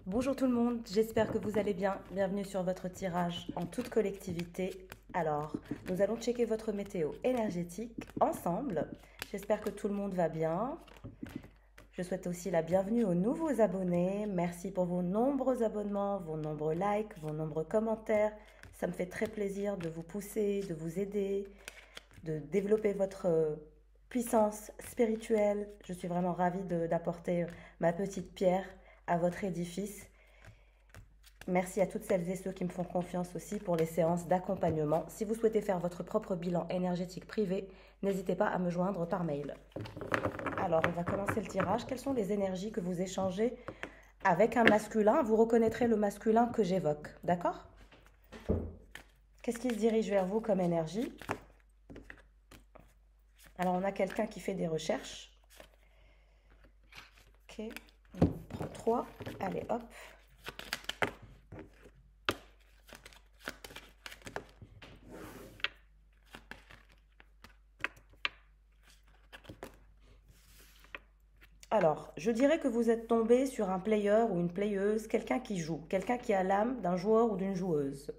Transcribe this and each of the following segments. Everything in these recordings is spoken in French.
Bonjour tout le monde, j'espère que vous allez bien. Bienvenue sur votre tirage en toute collectivité. Alors, nous allons checker votre météo énergétique ensemble. J'espère que tout le monde va bien. Je souhaite aussi la bienvenue aux nouveaux abonnés. Merci pour vos nombreux abonnements, vos nombreux likes, vos nombreux commentaires. Ça me fait très plaisir de vous pousser, de vous aider, de développer votre puissance spirituelle. Je suis vraiment ravie d'apporter ma petite pierre à votre édifice. Merci à toutes celles et ceux qui me font confiance aussi pour les séances d'accompagnement. Si vous souhaitez faire votre propre bilan énergétique privé, n'hésitez pas à me joindre par mail. Alors, on va commencer le tirage. Quelles sont les énergies que vous échangez avec un masculin? Vous reconnaîtrez le masculin que j'évoque, d'accord? Qu'est-ce qui se dirige vers vous comme énergie? Alors, on a quelqu'un qui fait des recherches. Ok, on prend 3. Allez, hop. Alors, je dirais que vous êtes tombé sur un player ou une playeuse, quelqu'un qui joue, quelqu'un qui a l'âme d'un joueur ou d'une joueuse.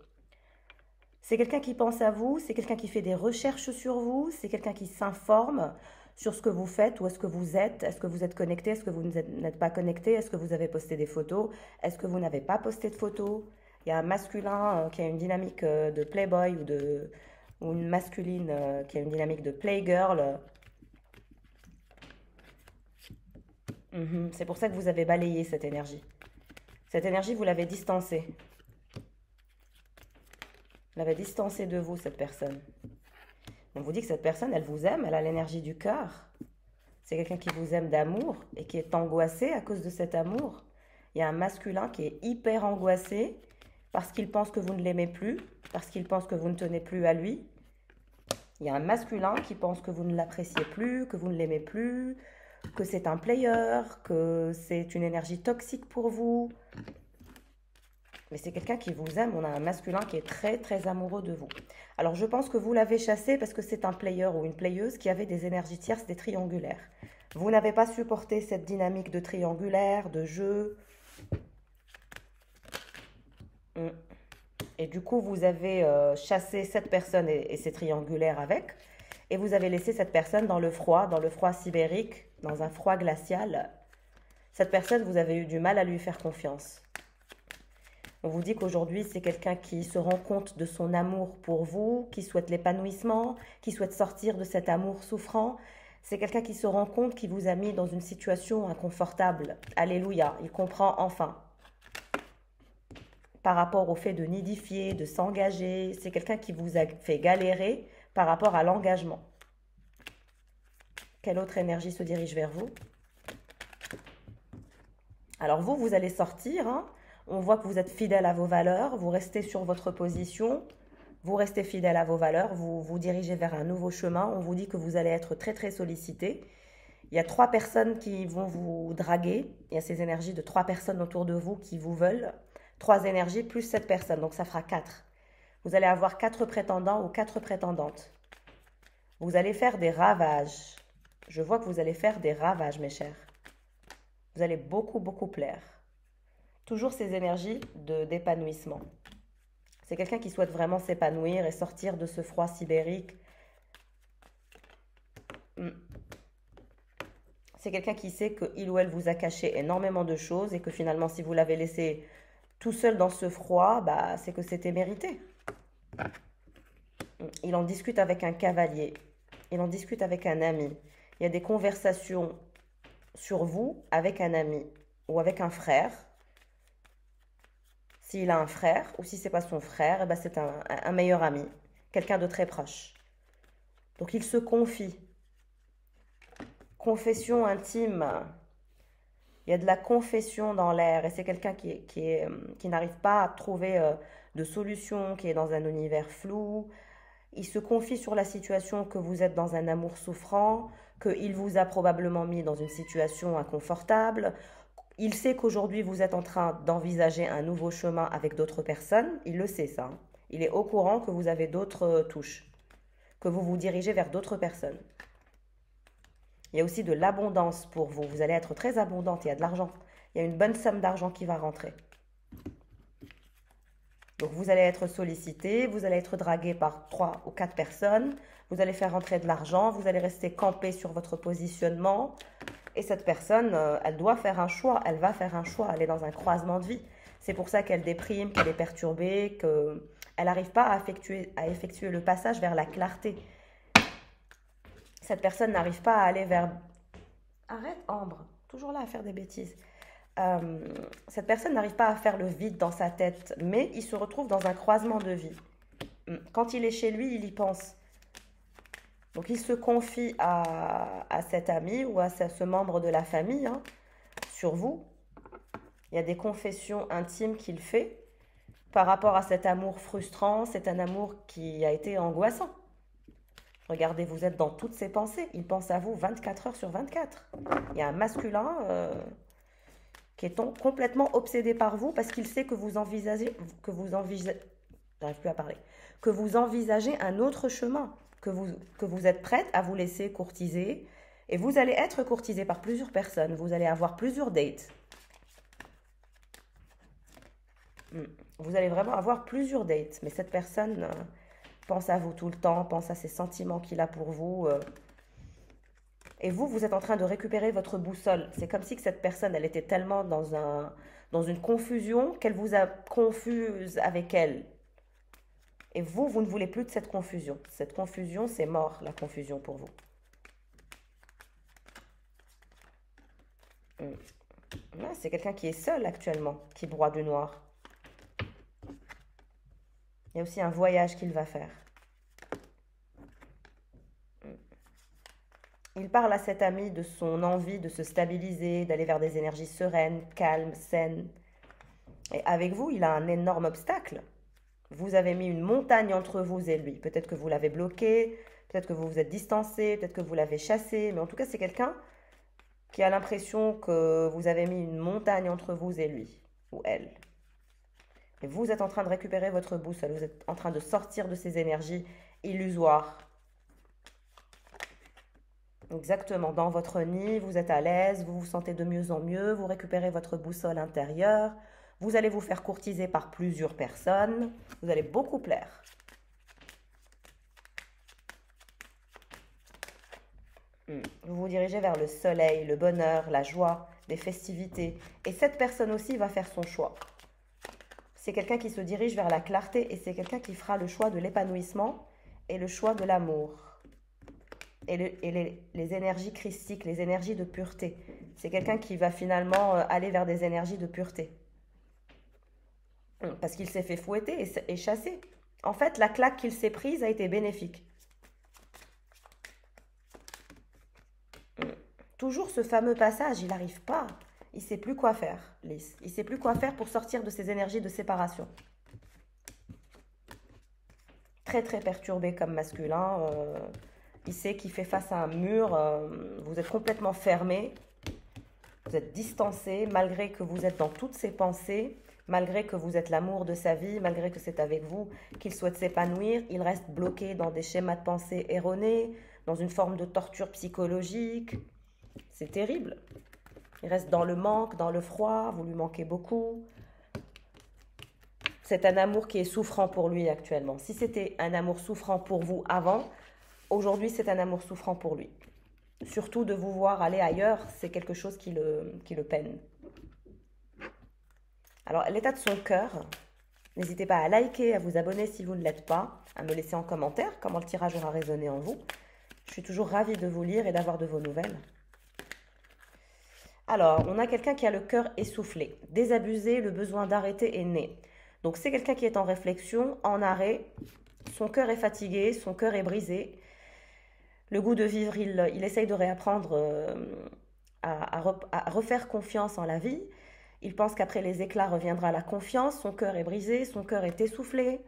C'est quelqu'un qui pense à vous, c'est quelqu'un qui fait des recherches sur vous, c'est quelqu'un qui s'informe sur ce que vous faites, où est-ce que vous êtes connecté, est-ce que vous n'êtes pas connecté, est-ce que vous avez posté des photos, est-ce que vous n'avez pas posté de photos. Il y a un masculin qui a une dynamique de playboy ou une masculine qui a une dynamique de playgirl. C'est pour ça que vous avez balayé cette énergie. Cette énergie, vous l'avez distancée. Vous l'avez distancée de vous, cette personne. On vous dit que cette personne, elle vous aime, elle a l'énergie du cœur. C'est quelqu'un qui vous aime d'amour et qui est angoissé à cause de cet amour. Il y a un masculin qui est hyper angoissé parce qu'il pense que vous ne l'aimez plus, parce qu'il pense que vous ne tenez plus à lui. Il y a un masculin qui pense que vous ne l'appréciez plus, que vous ne l'aimez plus, que c'est un player, que c'est une énergie toxique pour vous. Mais c'est quelqu'un qui vous aime. On a un masculin qui est très très amoureux de vous. Alors je pense que vous l'avez chassé parce que c'est un player ou une playeuse qui avait des énergies tierces, des triangulaires. Vous n'avez pas supporté cette dynamique de triangulaire, de jeu. Et du coup, vous avez chassé cette personne et ses triangulaires avec. Et vous avez laissé cette personne dans le froid sibérique, dans un froid glacial. Cette personne, vous avez eu du mal à lui faire confiance. On vous dit qu'aujourd'hui, c'est quelqu'un qui se rend compte de son amour pour vous, qui souhaite l'épanouissement, qui souhaite sortir de cet amour souffrant. C'est quelqu'un qui se rend compte qu'il vous a mis dans une situation inconfortable. Alléluia, il comprend enfin. Par rapport au fait de nidifier, de s'engager, c'est quelqu'un qui vous a fait galérer par rapport à l'engagement. Quelle autre énergie se dirige vers vous? Alors vous allez sortir, hein. On voit que vous êtes fidèle à vos valeurs, vous restez sur votre position, vous restez fidèle à vos valeurs, vous vous dirigez vers un nouveau chemin. On vous dit que vous allez être très très sollicité. Il y a 3 personnes qui vont vous draguer. Il y a ces énergies de 3 personnes autour de vous qui vous veulent. 3 énergies plus cette personne, donc ça fera 4. Vous allez avoir 4 prétendants ou 4 prétendantes. Vous allez faire des ravages. Je vois que vous allez faire des ravages, mes chers. Vous allez beaucoup, beaucoup plaire. Toujours ces énergies d'épanouissement. C'est quelqu'un qui souhaite vraiment s'épanouir et sortir de ce froid sibérique. C'est quelqu'un qui sait qu'il ou elle vous a caché énormément de choses et que finalement, si vous l'avez laissé tout seul dans ce froid, bah, c'est que c'était mérité. Il en discute avec un cavalier. Il en discute avec un ami. Il y a des conversations sur vous avec un ami ou avec un frère. S'il a un frère ou si c'est pas son frère, eh ben c'est un meilleur ami, quelqu'un de très proche. Donc il se confie. Confession intime. Il y a de la confession dans l'air et c'est quelqu'un qui n'arrive pas à trouver de solution, qui est dans un univers flou. Il se confie sur la situation que vous êtes dans un amour souffrant, qu'il vous a probablement mis dans une situation inconfortable. Il sait qu'aujourd'hui, vous êtes en train d'envisager un nouveau chemin avec d'autres personnes. Il le sait, ça. Il est au courant que vous avez d'autres touches, que vous vous dirigez vers d'autres personnes. Il y a aussi de l'abondance pour vous. Vous allez être très abondante. Il y a de l'argent il y a une bonne somme d'argent qui va rentrer. Donc vous allez être sollicité, vous allez être dragué par 3 ou 4 personnes, vous allez faire rentrer de l'argent, vous allez rester campé sur votre positionnement. Et cette personne, elle doit faire un choix, elle va faire un choix, elle est dans un croisement de vie. C'est pour ça qu'elle déprime, qu'elle est perturbée, qu'elle n'arrive pas à effectuer le passage vers la clarté. Cette personne n'arrive pas à aller vers... Arrête, Ambre, toujours là à faire des bêtises. Cette personne n'arrive pas à faire le vide dans sa tête, mais il se retrouve dans un croisement de vie. Quand il est chez lui, il y pense. Donc il se confie à cet ami ou à ce membre de la famille, hein, sur vous. Il y a des confessions intimes qu'il fait par rapport à cet amour frustrant, c'est un amour qui a été angoissant. Regardez, vous êtes dans toutes ses pensées. Il pense à vous 24 heures sur 24. Il y a un masculin qui est complètement obsédé par vous parce qu'il sait que vous envisagez, j'arrive plus à parler, que vous envisagez un autre chemin, que vous êtes prête à vous laisser courtiser et vous allez être courtisé par plusieurs personnes. Vous allez avoir plusieurs dates. Vous allez vraiment avoir plusieurs dates, mais cette personne pense à vous tout le temps, pense à ses sentiments qu'il a pour vous. Et vous êtes en train de récupérer votre boussole. C'est comme si que cette personne, elle était tellement dans une confusion qu'elle vous a confuse avec elle. Et vous ne voulez plus de cette confusion. Cette confusion, c'est mort, la confusion pour vous. C'est quelqu'un qui est seul actuellement, qui broie du noir. Il y a aussi un voyage qu'il va faire. Il parle à cet ami de son envie de se stabiliser, d'aller vers des énergies sereines, calmes, saines. Et avec vous, il a un énorme obstacle. Vous avez mis une montagne entre vous et lui. Peut-être que vous l'avez bloqué, peut-être que vous vous êtes distancé, peut-être que vous l'avez chassé. Mais en tout cas, c'est quelqu'un qui a l'impression que vous avez mis une montagne entre vous et lui, ou elle. Et vous êtes en train de récupérer votre boussole, vous êtes en train de sortir de ces énergies illusoires. Exactement, dans votre nid, vous êtes à l'aise, vous vous sentez de mieux en mieux, vous récupérez votre boussole intérieure, vous allez vous faire courtiser par plusieurs personnes, vous allez beaucoup plaire. Vous vous dirigez vers le soleil, le bonheur, la joie, des festivités. Et cette personne aussi va faire son choix. C'est quelqu'un qui se dirige vers la clarté et c'est quelqu'un qui fera le choix de l'épanouissement et le choix de l'amour. Et les énergies christiques, les énergies de pureté. C'est quelqu'un qui va finalement aller vers des énergies de pureté. Parce qu'il s'est fait fouetter et chasser. En fait, la claque qu'il s'est prise a été bénéfique. Toujours ce fameux passage, il n'arrive pas. Il ne sait plus quoi faire, Lys. Il ne sait plus quoi faire pour sortir de ces énergies de séparation. Très, très perturbé comme masculin. Il sait qu'il fait face à un mur. Vous êtes complètement fermé. Vous êtes distancé, malgré que vous êtes dans toutes ses pensées, malgré que vous êtes l'amour de sa vie, malgré que c'est avec vous qu'il souhaite s'épanouir. Il reste bloqué dans des schémas de pensée erronés, dans une forme de torture psychologique. C'est terrible. Il reste dans le manque, dans le froid, vous lui manquez beaucoup. C'est un amour qui est souffrant pour lui actuellement. Si c'était un amour souffrant pour vous avant, aujourd'hui c'est un amour souffrant pour lui. Surtout de vous voir aller ailleurs, c'est quelque chose qui le peine. Alors l'état de son cœur, n'hésitez pas à liker, à vous abonner si vous ne l'êtes pas, à me laisser en commentaire comment le tirage aura résonné en vous. Je suis toujours ravie de vous lire et d'avoir de vos nouvelles. Alors, on a quelqu'un qui a le cœur essoufflé, désabusé, le besoin d'arrêter est né. Donc, c'est quelqu'un qui est en réflexion, en arrêt, son cœur est fatigué, son cœur est brisé. Le goût de vivre, il essaye de réapprendre à refaire confiance en la vie. Il pense qu'après les éclats reviendra la confiance, son cœur est brisé, son cœur est essoufflé.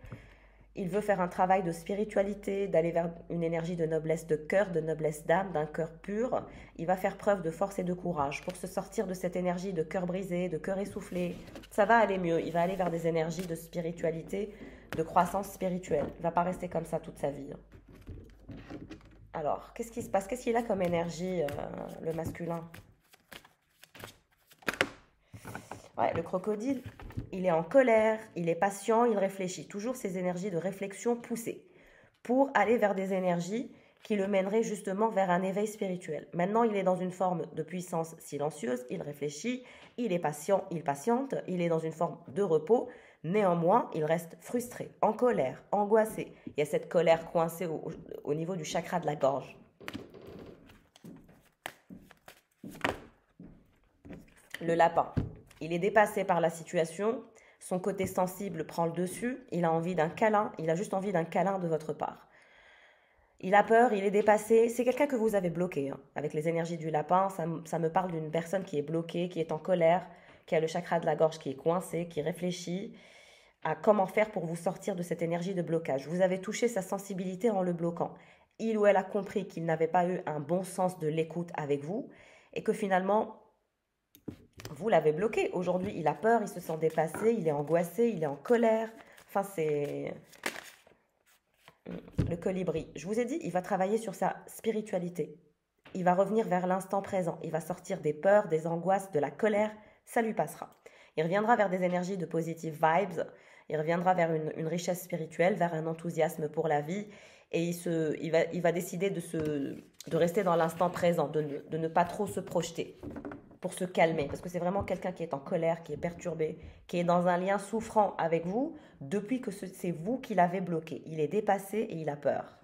Il veut faire un travail de spiritualité, d'aller vers une énergie de noblesse de cœur, de noblesse d'âme, d'un cœur pur. Il va faire preuve de force et de courage pour se sortir de cette énergie de cœur brisé, de cœur essoufflé. Ça va aller mieux. Il va aller vers des énergies de spiritualité, de croissance spirituelle. Il ne va pas rester comme ça toute sa vie. Alors, qu'est-ce qui se passe? Qu'est-ce qu'il a comme énergie, le masculin? Ouais, le crocodile, il est en colère, il est patient, il réfléchit. Toujours ces énergies de réflexion poussées pour aller vers des énergies qui le mèneraient justement vers un éveil spirituel. Maintenant, il est dans une forme de puissance silencieuse, il réfléchit, il est patient, il patiente, il est dans une forme de repos. Néanmoins, il reste frustré, en colère, angoissé. Il y a cette colère coincée au niveau du chakra de la gorge. Le lapin, il est dépassé par la situation, son côté sensible prend le dessus, il a envie d'un câlin, il a juste envie d'un câlin de votre part. Il a peur, il est dépassé, c'est quelqu'un que vous avez bloqué. Hein. Avec les énergies du lapin, ça me parle d'une personne qui est bloquée, qui est en colère, qui a le chakra de la gorge qui est coincé, qui réfléchit à comment faire pour vous sortir de cette énergie de blocage. Vous avez touché sa sensibilité en le bloquant. Il ou elle a compris qu'il n'avait pas eu un bon sens de l'écoute avec vous et que finalement, vous l'avez bloqué. Aujourd'hui, il a peur, il se sent dépassé, il est angoissé, il est en colère. Enfin, c'est le colibri. Je vous ai dit, il va travailler sur sa spiritualité. Il va revenir vers l'instant présent. Il va sortir des peurs, des angoisses, de la colère. Ça lui passera. Il reviendra vers des énergies de positive vibes. Il reviendra vers une richesse spirituelle, vers un enthousiasme pour la vie. Et il va décider de rester dans l'instant présent, de ne pas trop se projeter pour se calmer. Parce que c'est vraiment quelqu'un qui est en colère, qui est perturbé, qui est dans un lien souffrant avec vous depuis que c'est vous qui l'avez bloqué. Il est dépassé et il a peur.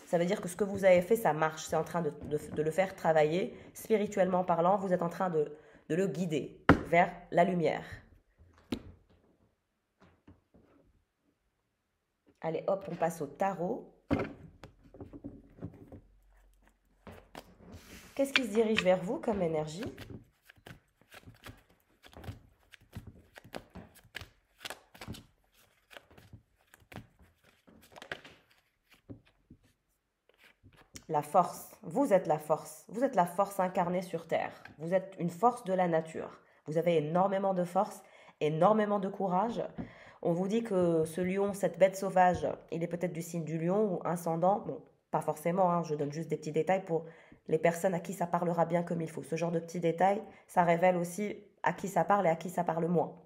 Ça veut dire que ce que vous avez fait, ça marche. C'est en train de le faire travailler. Spirituellement parlant, vous êtes en train de le guider vers la lumière. Allez, hop, on passe au tarot. Qu'est-ce qui se dirige vers vous comme énergie? La force. Vous êtes la force. Vous êtes la force incarnée sur Terre. Vous êtes une force de la nature. Vous avez énormément de force, énormément de courage. On vous dit que ce lion, cette bête sauvage, il est peut-être du signe du lion ou ascendant. Bon, pas forcément, hein, je donne juste des petits détails pour les personnes à qui ça parlera bien comme il faut. Ce genre de petits détails, ça révèle aussi à qui ça parle et à qui ça parle moins.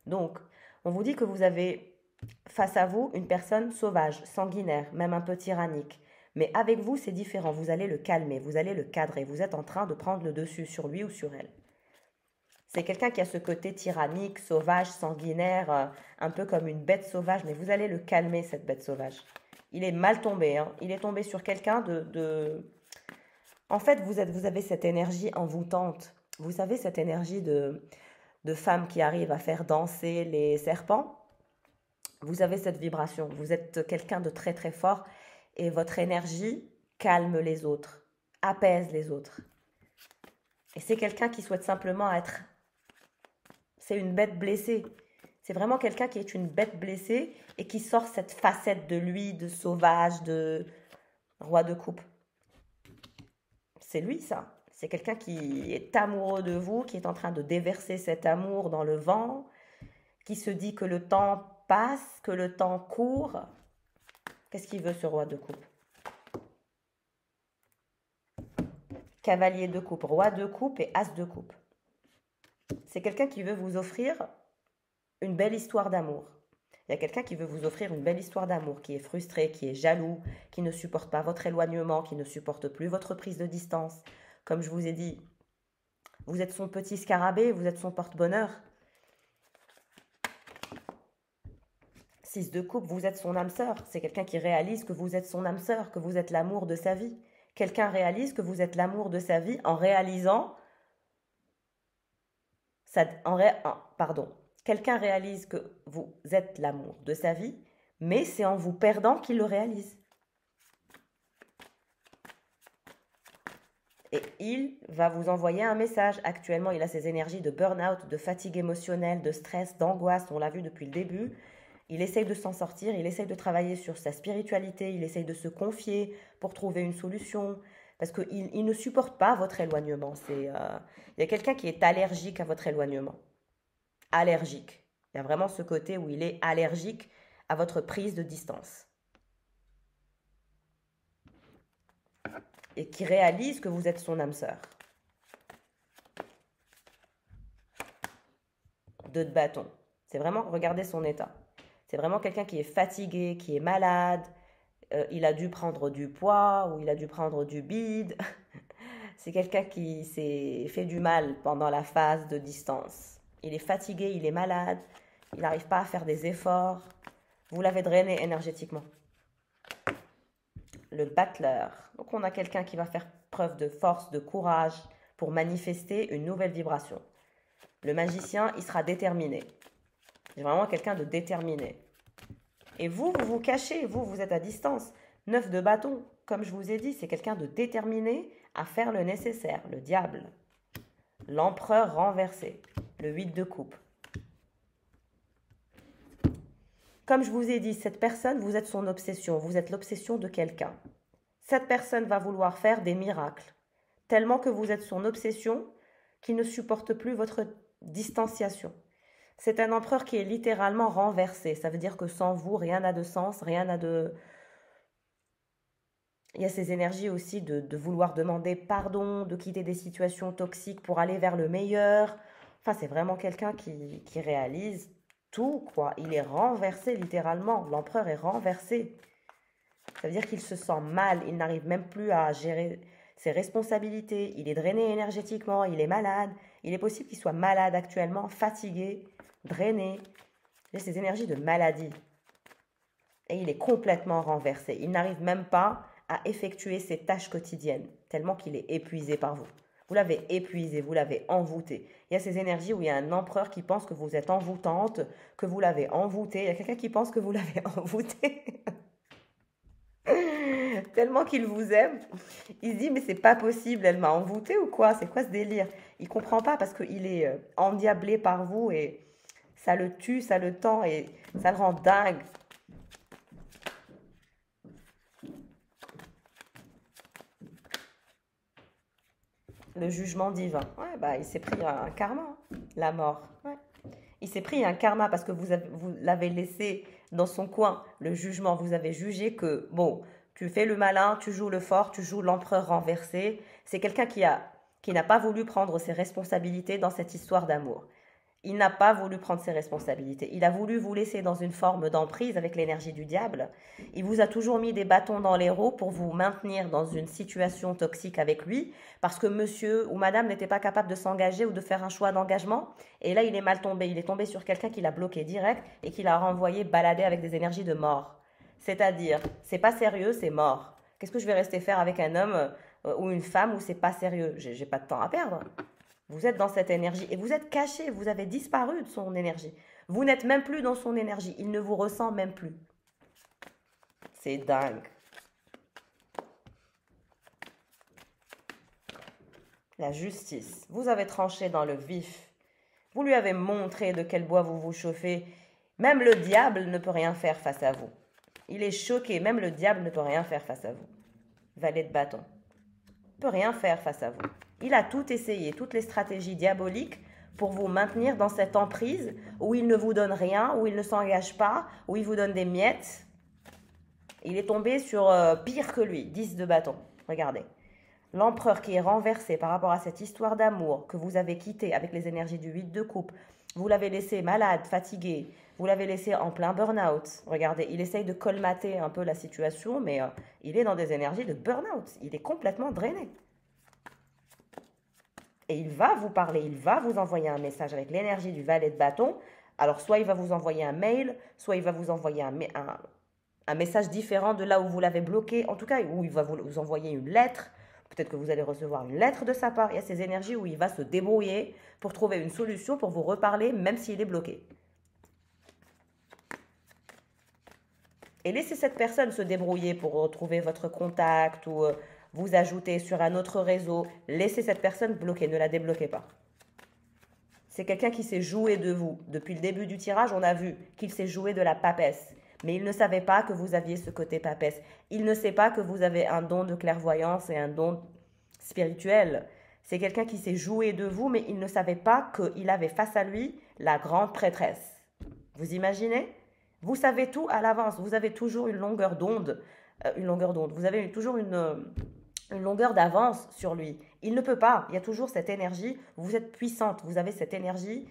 Donc, on vous dit que vous avez face à vous une personne sauvage, sanguinaire, même un peu tyrannique. Mais avec vous, c'est différent. Vous allez le calmer, vous allez le cadrer. Vous êtes en train de prendre le dessus sur lui ou sur elle. C'est quelqu'un qui a ce côté tyrannique, sauvage, sanguinaire, un peu comme une bête sauvage. Mais vous allez le calmer, cette bête sauvage. Il est mal tombé. Hein. Il est tombé sur quelqu'un En fait, vous avez cette énergie envoûtante. Vous savez, cette énergie de femme qui arrive à faire danser les serpents. Vous avez cette vibration. Vous êtes quelqu'un de très très fort. Et votre énergie calme les autres, apaise les autres. Et c'est quelqu'un qui souhaite simplement être... C'est une bête blessée. C'est vraiment quelqu'un qui est une bête blessée et qui sort cette facette de lui, de sauvage, de roi de coupe. C'est lui, ça. C'est quelqu'un qui est amoureux de vous, qui est en train de déverser cet amour dans le vent, qui se dit que le temps passe, que le temps court. Qu'est-ce qu'il veut, ce roi de coupe? Cavalier de coupe, roi de coupe et as de coupe. C'est quelqu'un qui veut vous offrir une belle histoire d'amour. Il y a quelqu'un qui veut vous offrir une belle histoire d'amour, qui est frustré, qui est jaloux, qui ne supporte pas votre éloignement, qui ne supporte plus votre prise de distance. Comme je vous ai dit, vous êtes son petit scarabée, vous êtes son porte-bonheur. 6 de coupe, vous êtes son âme sœur. C'est quelqu'un qui réalise que vous êtes son âme sœur, que vous êtes l'amour de sa vie. Quelqu'un réalise que vous êtes l'amour de sa vie en réalisant... Pardon. Quelqu'un réalise que vous êtes l'amour de sa vie, mais c'est en vous perdant qu'il le réalise. Et il va vous envoyer un message. Actuellement, il a ses énergies de burn-out, de fatigue émotionnelle, de stress, d'angoisse. On l'a vu depuis le début. Il essaye de s'en sortir, il essaye de travailler sur sa spiritualité, il essaye de se confier pour trouver une solution. Parce qu'il ne supporte pas votre éloignement. Il y a quelqu'un qui est allergique à votre éloignement. Allergique. Il y a vraiment ce côté où il est allergique à votre prise de distance. Et qui réalise que vous êtes son âme sœur. 2 de bâton. C'est vraiment, regardez son état. C'est vraiment quelqu'un qui est fatigué, qui est malade. Il a dû prendre du poids ou il a dû prendre du bide. C'est quelqu'un qui s'est fait du mal pendant la phase de distance. Il est fatigué, il est malade, il n'arrive pas à faire des efforts. Vous l'avez drainé énergétiquement. Le battleur. Donc on a quelqu'un qui va faire preuve de force, de courage pour manifester une nouvelle vibration. Le magicien, il sera déterminé. C'est vraiment quelqu'un de déterminé. Et vous, vous vous cachez, vous êtes à distance. 9 de bâton, comme je vous ai dit, c'est quelqu'un de déterminé à faire le nécessaire, le diable. L'empereur renversé, le 8 de coupe. Comme je vous ai dit, cette personne, vous êtes son obsession, vous êtes l'obsession de quelqu'un. Cette personne va vouloir faire des miracles, tellement que vous êtes son obsession qui ne supporte plus votre distanciation. C'est un empereur qui est littéralement renversé. Ça veut dire que sans vous, rien n'a de sens, rien n'a de... Il y a ces énergies aussi de vouloir demander pardon, de quitter des situations toxiques pour aller vers le meilleur. Enfin, c'est vraiment quelqu'un qui réalise tout, quoi. Il est renversé, littéralement. L'empereur est renversé. Ça veut dire qu'il se sent mal. Il n'arrive même plus à gérer ses responsabilités. Il est drainé énergétiquement. Il est malade. Il est possible qu'il soit malade actuellement, fatigué, drainé. Il a ces énergies de maladie. Et il est complètement renversé. Il n'arrive même pas à effectuer ses tâches quotidiennes, tellement qu'il est épuisé par vous. Vous l'avez épuisé, vous l'avez envoûté. Il y a ces énergies où il y a un empereur qui pense que vous êtes envoûtante, que vous l'avez envoûté. Il y a quelqu'un qui pense que vous l'avez envoûté. Tellement qu'il vous aime. Il se dit, mais c'est pas possible, elle m'a envoûté ou quoi? C'est quoi ce délire? Il comprend pas parce qu'il est endiablé par vous et ça le tue, ça le tend et ça le rend dingue. Le jugement divin. Ouais, bah, il s'est pris un karma, hein, la mort. Ouais. Il s'est pris un karma parce que vous l'avez laissé dans son coin, le jugement. Vous avez jugé que, bon, tu fais le malin, tu joues le fort, tu joues l'empereur renversé. C'est quelqu'un qui n'a pas voulu prendre ses responsabilités dans cette histoire d'amour. Il n'a pas voulu prendre ses responsabilités. Il a voulu vous laisser dans une forme d'emprise avec l'énergie du diable. Il vous a toujours mis des bâtons dans les roues pour vous maintenir dans une situation toxique avec lui parce que monsieur ou madame n'était pas capable de s'engager ou de faire un choix d'engagement. Et là, il est mal tombé. Il est tombé sur quelqu'un qui l'a bloqué direct et qui l'a renvoyé balader avec des énergies de mort. C'est-à-dire, c'est pas sérieux, c'est mort. Qu'est-ce que je vais rester faire avec un homme ou une femme où c'est pas sérieux? J'ai pas de temps à perdre. Vous êtes dans cette énergie et vous êtes caché, vous avez disparu de son énergie. Vous n'êtes même plus dans son énergie, il ne vous ressent même plus. C'est dingue. La justice. Vous avez tranché dans le vif. Vous lui avez montré de quel bois vous vous chauffez. Même le diable ne peut rien faire face à vous. Il est choqué, même le diable ne peut rien faire face à vous. Valet de bâton. Il ne peut rien faire face à vous. Il a tout essayé, toutes les stratégies diaboliques pour vous maintenir dans cette emprise où il ne vous donne rien, où il ne s'engage pas, où il vous donne des miettes. Il est tombé sur pire que lui, 10 de bâton. Regardez. L'empereur qui est renversé par rapport à cette histoire d'amour que vous avez quittée avec les énergies du 8 de coupe. Vous l'avez laissé malade, fatigué. Vous l'avez laissé en plein burn-out. Regardez, il essaye de colmater un peu la situation, mais il est dans des énergies de burn-out. Il est complètement drainé. Et il va vous parler, il va vous envoyer un message avec l'énergie du valet de bâton. Alors, soit il va vous envoyer un mail, soit il va vous envoyer un message différent de là où vous l'avez bloqué. En tout cas, où il va vous envoyer une lettre. Peut-être que vous allez recevoir une lettre de sa part. Il y a ces énergies où il va se débrouiller pour trouver une solution, pour vous reparler, même s'il est bloqué. Et laissez cette personne se débrouiller pour retrouver votre contact ou vous ajouter sur un autre réseau. Laissez cette personne bloquée, ne la débloquez pas. C'est quelqu'un qui s'est joué de vous. Depuis le début du tirage, on a vu qu'il s'est joué de la papesse. Mais il ne savait pas que vous aviez ce côté papesse. Il ne sait pas que vous avez un don de clairvoyance et un don spirituel. C'est quelqu'un qui s'est joué de vous, mais il ne savait pas qu'il avait face à lui la grande prêtresse. Vous imaginez? Vous savez tout à l'avance. Vous avez toujours une longueur d'onde. Vous avez toujours une longueur d'avance sur lui. Il ne peut pas. Il y a toujours cette énergie. Vous êtes puissante. Vous avez cette énergie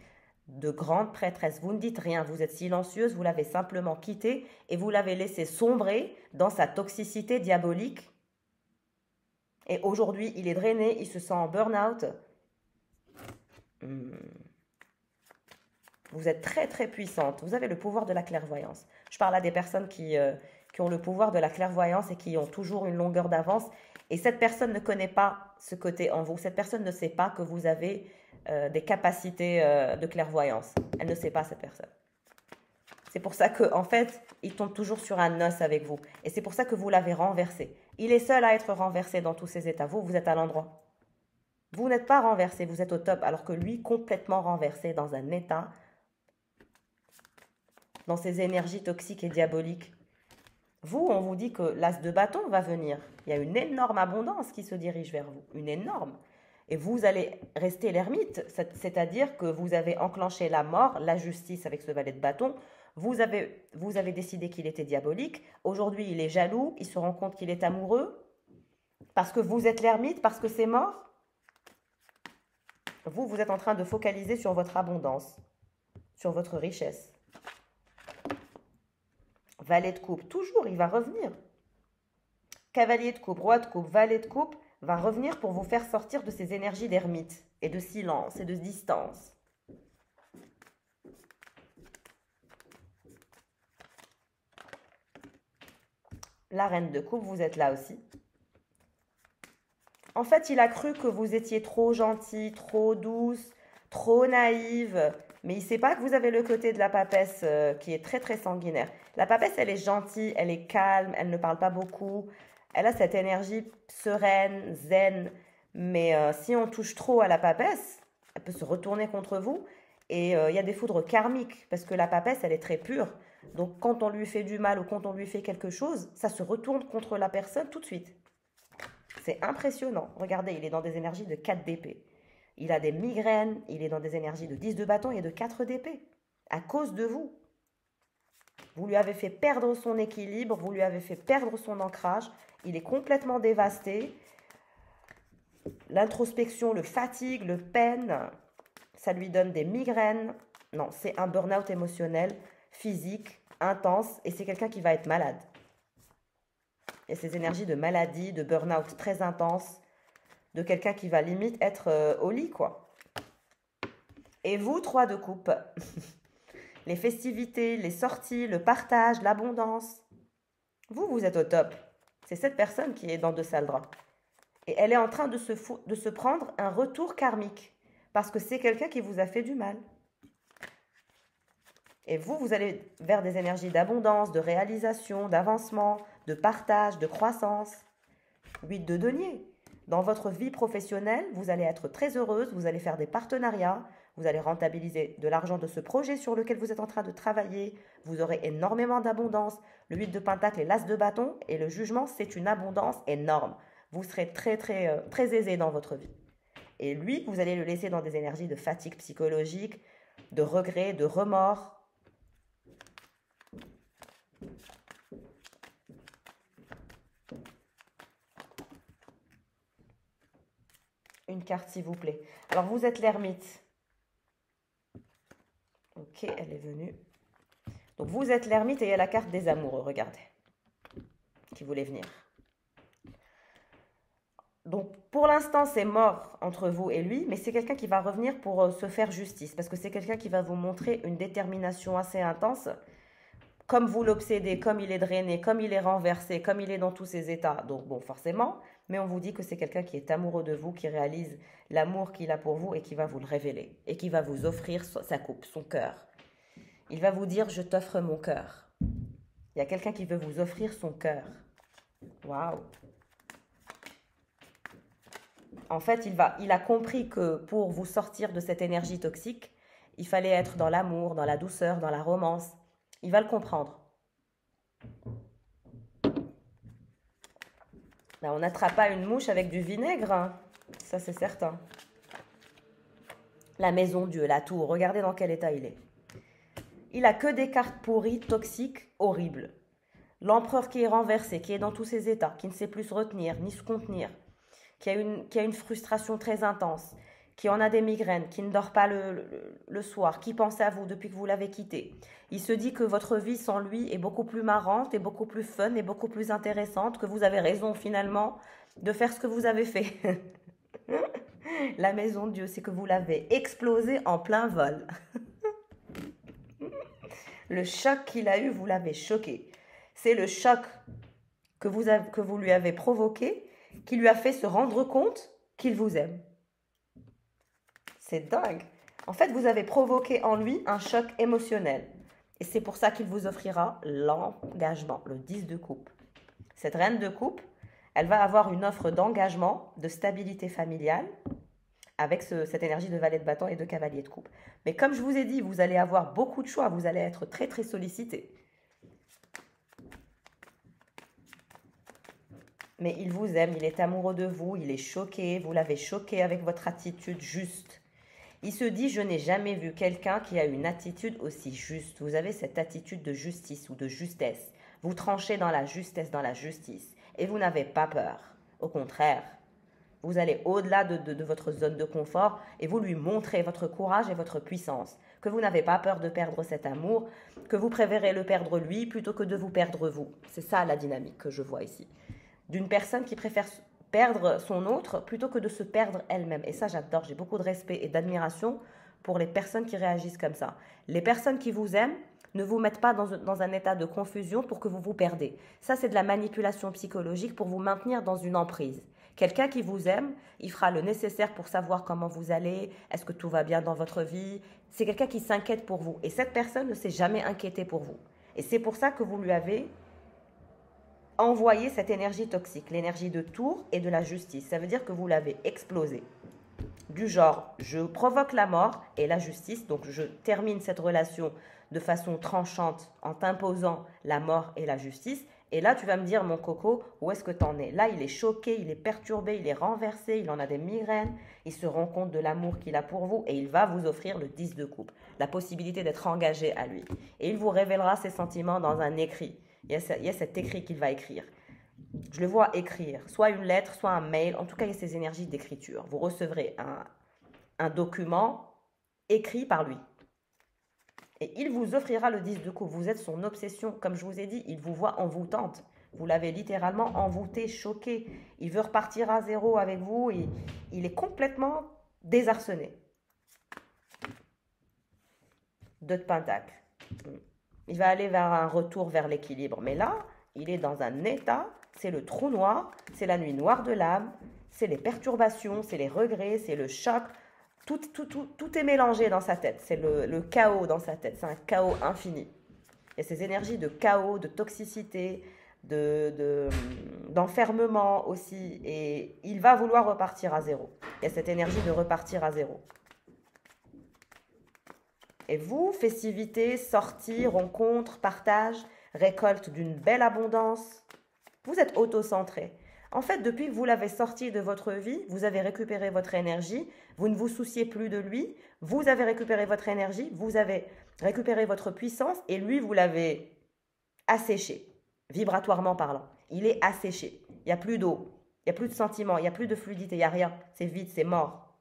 de grande prêtresse. Vous ne dites rien, vous êtes silencieuse, vous l'avez simplement quitté et vous l'avez laissé sombrer dans sa toxicité diabolique. Et aujourd'hui, il est drainé, il se sent en burn-out. Vous êtes très très puissante, vous avez le pouvoir de la clairvoyance. Je parle à des personnes qui ont le pouvoir de la clairvoyance et qui ont toujours une longueur d'avance. Et cette personne ne connaît pas ce côté en vous. Cette personne ne sait pas que vous avez des capacités de clairvoyance. Elle ne sait pas, cette personne. C'est pour ça qu'en fait, il tombe toujours sur un os avec vous. Et c'est pour ça que vous l'avez renversé. Il est seul à être renversé dans tous ces états. Vous, vous êtes à l'endroit. Vous n'êtes pas renversé, vous êtes au top. Alors que lui, complètement renversé dans un état, dans ces énergies toxiques et diaboliques. Vous, on vous dit que l'as de bâton va venir. Il y a une énorme abondance qui se dirige vers vous. Une énorme. Et vous allez rester l'ermite. C'est-à-dire que vous avez enclenché la mort, la justice avec ce valet de bâton. Vous avez décidé qu'il était diabolique. Aujourd'hui, il est jaloux. Il se rend compte qu'il est amoureux. Parce que vous êtes l'ermite, parce que c'est mort. Vous êtes en train de focaliser sur votre abondance, sur votre richesse. Valet de coupe, toujours, il va revenir. Cavalier de coupe, roi de coupe, valet de coupe va revenir pour vous faire sortir de ces énergies d'ermite et de silence et de distance. La reine de coupe, vous êtes là aussi. En fait, il a cru que vous étiez trop gentille, trop douce, trop naïve. Mais il ne sait pas que vous avez le côté de la papesse qui est très très sanguinaire. La papesse, elle est gentille, elle est calme, elle ne parle pas beaucoup. Elle a cette énergie sereine, zen. Mais si on touche trop à la papesse, elle peut se retourner contre vous. Et il y a des foudres karmiques parce que la papesse, elle est très pure. Donc quand on lui fait du mal ou quand on lui fait quelque chose, ça se retourne contre la personne tout de suite. C'est impressionnant. Regardez, il est dans des énergies de 4 d'épée. Il a des migraines, il est dans des énergies de 10 de bâton et de 4 d'épée. À cause de vous. Vous lui avez fait perdre son équilibre, vous lui avez fait perdre son ancrage. Il est complètement dévasté. L'introspection le fatigue, le peine. Ça lui donne des migraines. Non, c'est un burn-out émotionnel, physique, intense. Et c'est quelqu'un qui va être malade. Il y a ces énergies de maladie, de burn-out très intense. De quelqu'un qui va limite être au lit, quoi. Et vous, 3 de coupe. Les festivités, les sorties, le partage, l'abondance. Vous êtes au top. C'est cette personne qui est dans de sales draps. Et elle est en train de se prendre un retour karmique. Parce que c'est quelqu'un qui vous a fait du mal. Et vous allez vers des énergies d'abondance, de réalisation, d'avancement, de partage, de croissance. 8 de denier. Dans votre vie professionnelle, vous allez être très heureuse, vous allez faire des partenariats, vous allez rentabiliser de l'argent de ce projet sur lequel vous êtes en train de travailler, vous aurez énormément d'abondance. Le 8 de pentacle et l'as de bâton et le jugement, c'est une abondance énorme. Vous serez très aisé dans votre vie. Et lui, vous allez le laisser dans des énergies de fatigue psychologique, de regret, de remords. Une carte, s'il vous plaît. Alors, vous êtes l'ermite. Ok, elle est venue. Donc, vous êtes l'ermite et il y a la carte des amoureux, regardez. Qui voulait venir. Donc, pour l'instant, c'est mort entre vous et lui, mais c'est quelqu'un qui va revenir pour se faire justice. Parce que c'est quelqu'un qui va vous montrer une détermination assez intense. Comme vous l'obsédez, comme il est drainé, comme il est renversé, comme il est dans tous ses états. Donc, bon, forcément, mais on vous dit que c'est quelqu'un qui est amoureux de vous, qui réalise l'amour qu'il a pour vous et qui va vous le révéler. Et qui va vous offrir sa coupe, son cœur. Il va vous dire, je t'offre mon cœur. Il y a quelqu'un qui veut vous offrir son cœur. Waouh! En fait, il a compris que pour vous sortir de cette énergie toxique, il fallait être dans l'amour, dans la douceur, dans la romance. Il va le comprendre. Là, on n'attrape pas une mouche avec du vinaigre, hein. Ça c'est certain. La maison Dieu, la tour, regardez dans quel état il est. Il a que des cartes pourries, toxiques, horribles. L'empereur qui est renversé, qui est dans tous ses états, qui ne sait plus se retenir, ni se contenir, qui a une frustration très intense, qui en a des migraines, qui ne dort pas le soir, qui pense à vous depuis que vous l'avez quitté. Il se dit que votre vie sans lui est beaucoup plus marrante et beaucoup plus fun et beaucoup plus intéressante, que vous avez raison finalement de faire ce que vous avez fait. La maison de Dieu, c'est que vous l'avez explosé en plein vol. Le choc qu'il a eu, vous l'avez choqué. C'est le choc que vous lui avez provoqué qui lui a fait se rendre compte qu'il vous aime. C'est dingue. En fait, vous avez provoqué en lui un choc émotionnel. Et c'est pour ça qu'il vous offrira l'engagement, le 10 de coupe. Cette reine de coupe, elle va avoir une offre d'engagement, de stabilité familiale, avec cette énergie de valet de bâton et de cavalier de coupe. Mais comme je vous ai dit, vous allez avoir beaucoup de choix, vous allez être très très sollicité. Mais il vous aime, il est amoureux de vous, il est choqué, vous l'avez choqué avec votre attitude juste. Il se dit, je n'ai jamais vu quelqu'un qui a une attitude aussi juste. Vous avez cette attitude de justice ou de justesse. Vous tranchez dans la justesse, dans la justice. Et vous n'avez pas peur. Au contraire, vous allez au-delà de votre zone de confort et vous lui montrez votre courage et votre puissance. Que vous n'avez pas peur de perdre cet amour, que vous préférez le perdre lui plutôt que de vous perdre vous. C'est ça la dynamique que je vois ici. D'une personne qui préfère perdre son autre plutôt que de se perdre elle-même. Et ça, j'adore. J'ai beaucoup de respect et d'admiration pour les personnes qui réagissent comme ça. Les personnes qui vous aiment ne vous mettent pas dans un état de confusion pour que vous vous perdez. Ça, c'est de la manipulation psychologique pour vous maintenir dans une emprise. Quelqu'un qui vous aime, il fera le nécessaire pour savoir comment vous allez, est-ce que tout va bien dans votre vie. C'est quelqu'un qui s'inquiète pour vous. Et cette personne ne s'est jamais inquiétée pour vous. Et c'est pour ça que vous lui avez envoyé cette énergie toxique, l'énergie de tour et de la justice. Ça veut dire que vous l'avez explosé. Du genre, je provoque la mort et la justice, donc je termine cette relation de façon tranchante en t'imposant la mort et la justice. Et là, tu vas me dire, mon coco, où est-ce que t'en es? Là, il est choqué, il est perturbé, il est renversé, il en a des migraines, il se rend compte de l'amour qu'il a pour vous et il va vous offrir le 10 de coupe, la possibilité d'être engagé à lui. Et il vous révélera ses sentiments dans un écrit. Il y a cet écrit qu'il va écrire. Je le vois écrire, soit une lettre, soit un mail. En tout cas, il y a ces énergies d'écriture. Vous recevrez un document écrit par lui. Et il vous offrira le 10 de coupe. Vous êtes son obsession. Comme je vous ai dit, il vous voit envoûtante. Vous l'avez littéralement envoûté, choqué. Il veut repartir à zéro avec vous et il est complètement désarçonné. 2 de Pentacle. Il va aller vers un retour vers l'équilibre. Mais là, il est dans un état, c'est le trou noir, c'est la nuit noire de l'âme, c'est les perturbations, c'est les regrets, c'est le choc. Tout est mélangé dans sa tête. C'est le chaos dans sa tête. C'est un chaos infini. Il y a ces énergies de chaos, de toxicité, d'enfermement aussi. Et il va vouloir repartir à zéro. Il y a cette énergie de repartir à zéro. Et vous, festivités, sorties, rencontres, partage, récolte d'une belle abondance, vous êtes auto-centré. En fait, depuis que vous l'avez sorti de votre vie, vous avez récupéré votre énergie, vous ne vous souciez plus de lui, vous avez récupéré votre énergie, vous avez récupéré votre puissance et lui, vous l'avez asséché, vibratoirement parlant. Il est asséché. Il n'y a plus d'eau, il n'y a plus de sentiments, il n'y a plus de fluidité, il n'y a rien. C'est vide, c'est mort.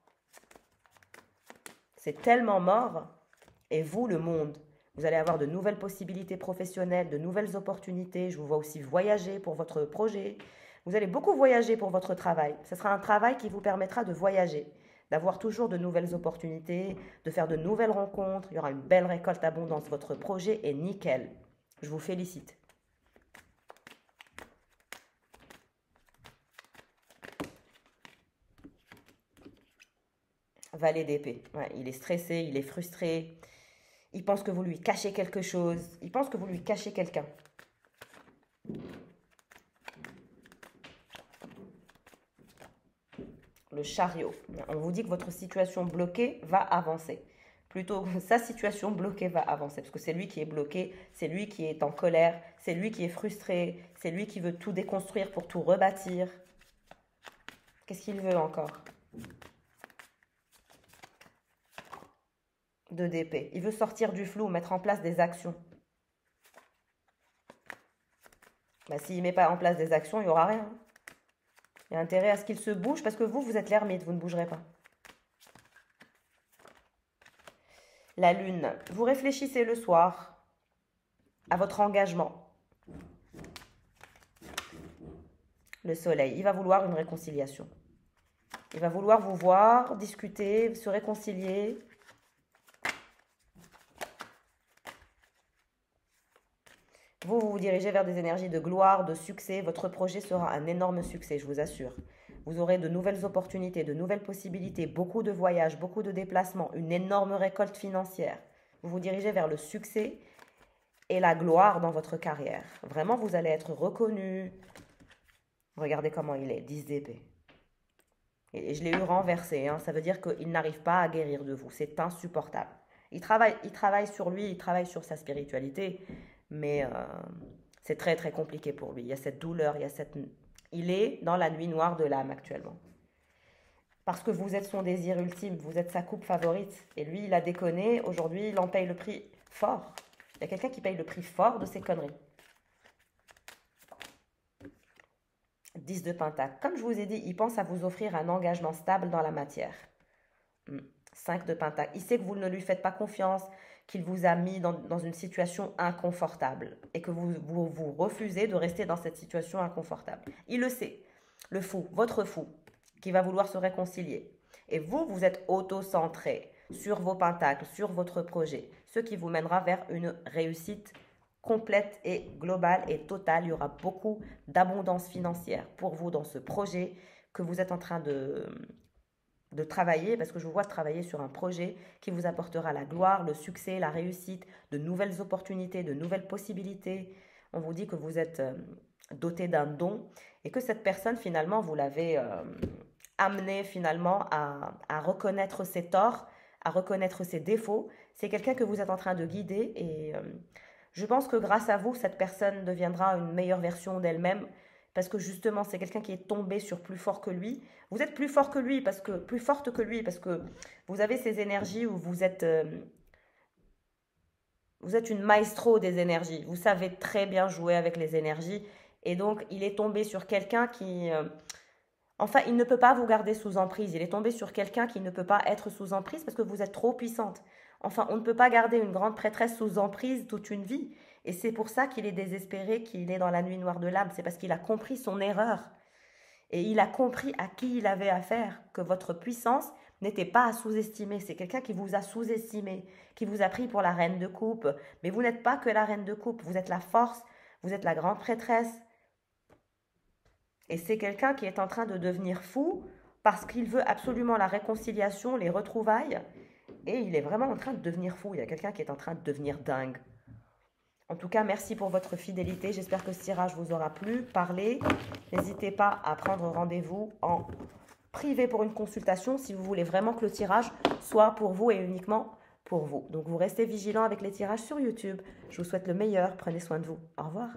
C'est tellement mort. Et vous, le monde, vous allez avoir de nouvelles possibilités professionnelles, de nouvelles opportunités. Je vous vois aussi voyager pour votre projet. Vous allez beaucoup voyager pour votre travail. Ce sera un travail qui vous permettra de voyager, d'avoir toujours de nouvelles opportunités, de faire de nouvelles rencontres. Il y aura une belle récolte abondance. Votre projet est nickel. Je vous félicite. Valet d'épée. Ouais, il est stressé, il est frustré. Il pense que vous lui cachez quelque chose. Il pense que vous lui cachez quelqu'un. Le chariot. On vous dit que votre situation bloquée va avancer. Plutôt que sa situation bloquée va avancer. Parce que c'est lui qui est bloqué, c'est lui qui est en colère, c'est lui qui est frustré, c'est lui qui veut tout déconstruire pour tout rebâtir. Qu'est-ce qu'il veut encore? 2 d'épée. Il veut sortir du flou, mettre en place des actions. Bah, s'il ne met pas en place des actions, il n'y aura rien. Il y a intérêt à ce qu'il se bouge parce que vous êtes l'ermite, vous ne bougerez pas. La lune, vous réfléchissez le soir à votre engagement. Le soleil, il va vouloir une réconciliation. Il va vouloir vous voir, discuter, se réconcilier. Vous vous dirigez vers des énergies de gloire, de succès. Votre projet sera un énorme succès, je vous assure. Vous aurez de nouvelles opportunités, de nouvelles possibilités, beaucoup de voyages, beaucoup de déplacements, une énorme récolte financière. Vous vous dirigez vers le succès et la gloire dans votre carrière. Vraiment, vous allez être reconnu. Regardez comment il est, 10 d'épée. Et je l'ai eu renversé, hein. Ça veut dire qu'il n'arrive pas à guérir de vous. C'est insupportable. Il travaille sur lui, il travaille sur sa spiritualité, mais c'est très très compliqué pour lui. Il y a cette douleur, il est dans la nuit noire de l'âme actuellement. Parce que vous êtes son désir ultime, vous êtes sa coupe favorite. Et lui, il a déconné, aujourd'hui, il en paye le prix fort. Il y a quelqu'un qui paye le prix fort de ses conneries. 10 de Pentacle. Comme je vous ai dit, il pense à vous offrir un engagement stable dans la matière. 5 de Pentacle. Il sait que vous ne lui faites pas confiance, qu'il vous a mis dans une situation inconfortable et que vous refusez de rester dans cette situation inconfortable. Il le sait. Le fou, votre fou, qui va vouloir se réconcilier. Et vous êtes auto-centré sur vos pentacles, sur votre projet, ce qui vous mènera vers une réussite complète et globale et totale. Il y aura beaucoup d'abondance financière pour vous dans ce projet que vous êtes en train de travailler, parce que je vous vois travailler sur un projet qui vous apportera la gloire, le succès, la réussite, de nouvelles opportunités, de nouvelles possibilités. On vous dit que vous êtes doté d'un don et que cette personne, finalement, vous l'avez amené finalement à reconnaître ses torts, à reconnaître ses défauts. C'est quelqu'un que vous êtes en train de guider et je pense que grâce à vous, cette personne deviendra une meilleure version d'elle-même parce que justement, c'est quelqu'un qui est tombé sur plus fort que lui. Vous êtes plus fort que lui, plus forte que lui, parce que vous avez ces énergies où vous êtes une maestro des énergies. Vous savez très bien jouer avec les énergies. Et donc, il est tombé sur quelqu'un qui... enfin, il ne peut pas vous garder sous emprise. Il est tombé sur quelqu'un qui ne peut pas être sous emprise parce que vous êtes trop puissante. Enfin, on ne peut pas garder une grande prêtresse sous emprise toute une vie. Et c'est pour ça qu'il est désespéré, qu'il est dans la nuit noire de l'âme. C'est parce qu'il a compris son erreur. Et il a compris à qui il avait affaire, que votre puissance n'était pas à sous-estimer. C'est quelqu'un qui vous a sous-estimé, qui vous a pris pour la reine de coupe. Mais vous n'êtes pas que la reine de coupe. Vous êtes la force, vous êtes la grande prêtresse. Et c'est quelqu'un qui est en train de devenir fou parce qu'il veut absolument la réconciliation, les retrouvailles. Et il est vraiment en train de devenir fou. Il y a quelqu'un qui est en train de devenir dingue. En tout cas, merci pour votre fidélité. J'espère que ce tirage vous aura plu. Parlez. N'hésitez pas à prendre rendez-vous en privé pour une consultation si vous voulez vraiment que le tirage soit pour vous et uniquement pour vous. Donc, vous restez vigilants avec les tirages sur YouTube. Je vous souhaite le meilleur. Prenez soin de vous. Au revoir.